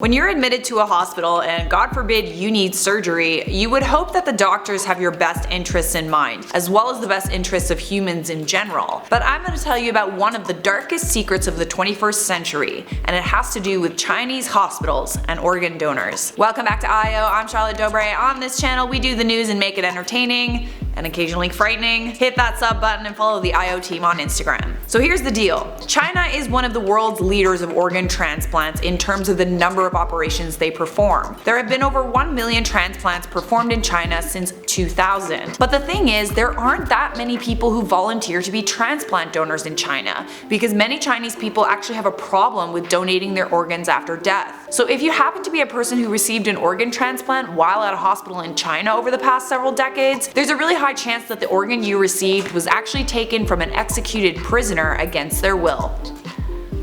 When you're admitted to a hospital and God forbid you need surgery, you would hope that the doctors have your best interests in mind, as well as the best interests of humans in general. But I'm going to tell you about one of the darkest secrets of the 21st century, and it has to do with Chinese hospitals and organ donors. Welcome back to IO, I'm Charlotte Dobre. On this channel we do the news and make it entertaining, and occasionally frightening. Hit that sub button and follow the IO team on Instagram. So here's the deal. China is one of the world's leaders of organ transplants in terms of the number of operations they perform. There have been over 1 million transplants performed in China since 2000. But the thing is, there aren't that many people who volunteer to be transplant donors in China, because many Chinese people actually have a problem with donating their organs after death. So if you happen to be a person who received an organ transplant while at a hospital in China over the past several decades, there's a really high chance that the organ you received was actually taken from an executed prisoner against their will.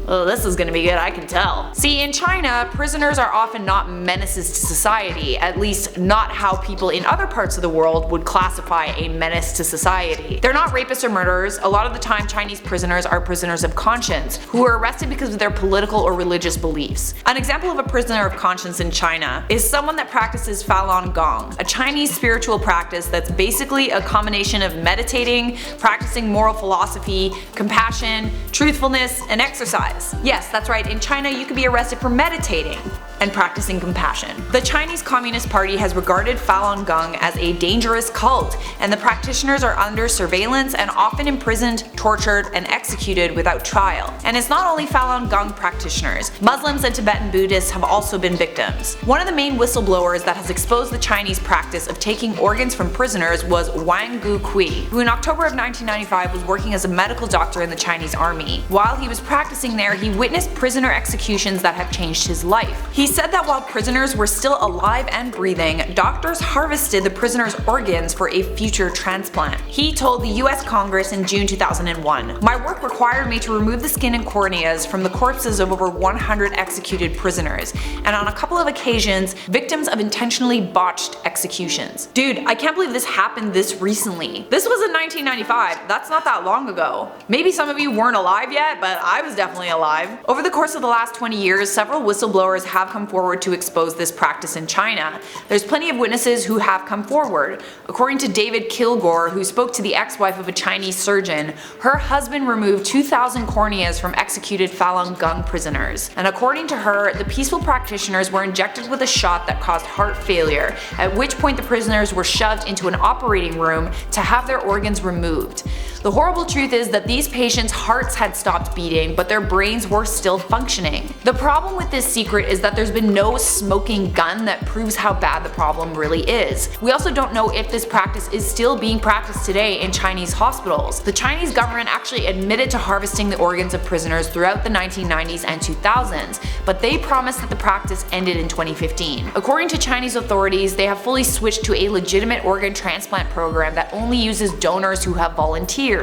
Oh, this is gonna be good, I can tell. See, in China, prisoners are often not menaces to society, at least not how people in other parts of the world would classify a menace to society. They're not rapists or murderers. A lot of the time, Chinese prisoners are prisoners of conscience, who are arrested because of their political or religious beliefs. An example of a prisoner of conscience in China is someone that practices Falun Gong, a Chinese spiritual practice that's basically a combination of meditating, practicing moral philosophy, compassion, truthfulness, and exercise. Yes, that's right, in China you could be arrested for meditating and practicing compassion. The Chinese Communist Party has regarded Falun Gong as a dangerous cult, and the practitioners are under surveillance and often imprisoned, tortured, and executed without trial. And it's not only Falun Gong practitioners. Muslims and Tibetan Buddhists have also been victims. One of the main whistleblowers that has exposed the Chinese practice of taking organs from prisoners was Wang Gukui, who in October of 1995 was working as a medical doctor in the Chinese army. While he was practicing there, he witnessed prisoner executions that have changed his life. He said that while prisoners were still alive and breathing, doctors harvested the prisoners' organs for a future transplant. He told the US Congress in June 2001, "My work required me to remove the skin and corneas from the corpses of over 100 executed prisoners, and on a couple of occasions, victims of intentionally botched executions." Dude, I can't believe this happened this recently. This was in 1995, that's not that long ago. Maybe some of you weren't alive yet, but I was definitely alive. Over the course of the last 20 years, several whistleblowers have come forward to expose this practice in China. There's plenty of witnesses who have come forward. According to David Kilgore, who spoke to the ex-wife of a Chinese surgeon, her husband removed 2,000 corneas from executed Falun Gong prisoners. And according to her, the peaceful practitioners were injected with a shot that caused heart failure, at which point the prisoners were shoved into an operating room to have their organs removed. The horrible truth is that these patients' hearts had stopped beating, but their brains were still functioning. The problem with this secret is that there's been no smoking gun that proves how bad the problem really is. We also don't know if this practice is still being practiced today in Chinese hospitals. The Chinese government actually admitted to harvesting the organs of prisoners throughout the 1990s and 2000s, but they promised that the practice ended in 2015. According to Chinese authorities, they have fully switched to a legitimate organ transplant program that only uses donors who have volunteered.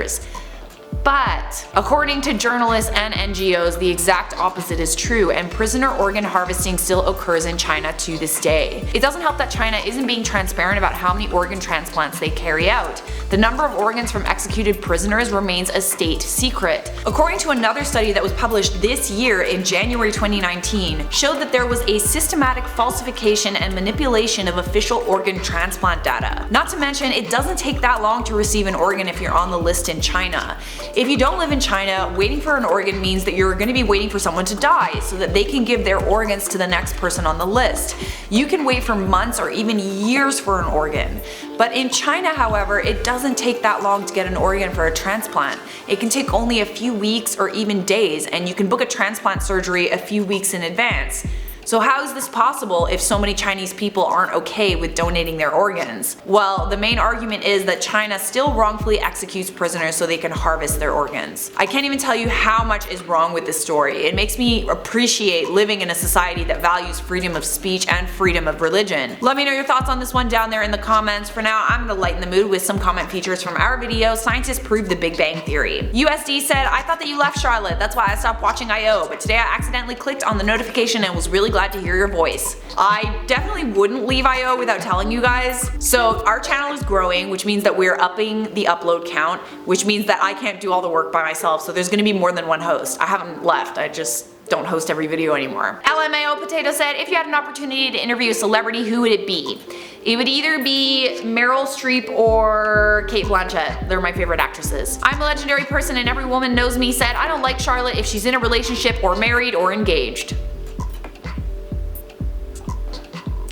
But according to journalists and NGOs, the exact opposite is true, and prisoner organ harvesting still occurs in China to this day. It doesn't help that China isn't being transparent about how many organ transplants they carry out. The number of organs from executed prisoners remains a state secret. According to another study that was published this year in January 2019, showed that there was a systematic falsification and manipulation of official organ transplant data. Not to mention, it doesn't take that long to receive an organ if you're on the list in China. If you don't live in China, waiting for an organ means that you're going to be waiting for someone to die so that they can give their organs to the next person on the list. You can wait for months or even years for an organ. But in China, however, it doesn't take that long to get an organ for a transplant. It can take only a few weeks or even days, and you can book a transplant surgery a few weeks in advance. So how is this possible if so many Chinese people aren't okay with donating their organs? Well, the main argument is that China still wrongfully executes prisoners so they can harvest their organs. I can't even tell you how much is wrong with this story. It makes me appreciate living in a society that values freedom of speech and freedom of religion. Let me know your thoughts on this one down there in the comments. For now, I'm gonna lighten the mood with some comment features from our video, Scientists Prove the Big Bang Theory. USD said, "I thought that you left, Charlotte. That's why I stopped watching IO, but today I accidentally clicked on the notification and was really glad to hear your voice." I definitely wouldn't leave IO without telling you guys. So our channel is growing, which means that we're upping the upload count, which means that I can't do all the work by myself, so there's gonna be more than one host. I haven't left, I just don't host every video anymore. LMAO Potato said, if you had an opportunity to interview a celebrity, who would it be? It would either be Meryl Streep or Cate Blanchett. They're my favorite actresses. I'm a legendary person and every woman knows me said, I don't like Charlotte if she's in a relationship or married or engaged.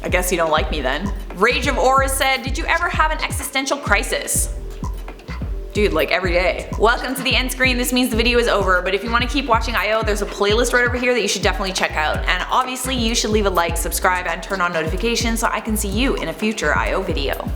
I guess you don't like me then. Rage of Aura said, did you ever have an existential crisis? Dude, like every day. Welcome to the end screen. This means the video is over, but if you want to keep watching IO, there's a playlist right over here that you should definitely check out. And obviously you should leave a like, subscribe, and turn on notifications so I can see you in a future IO video.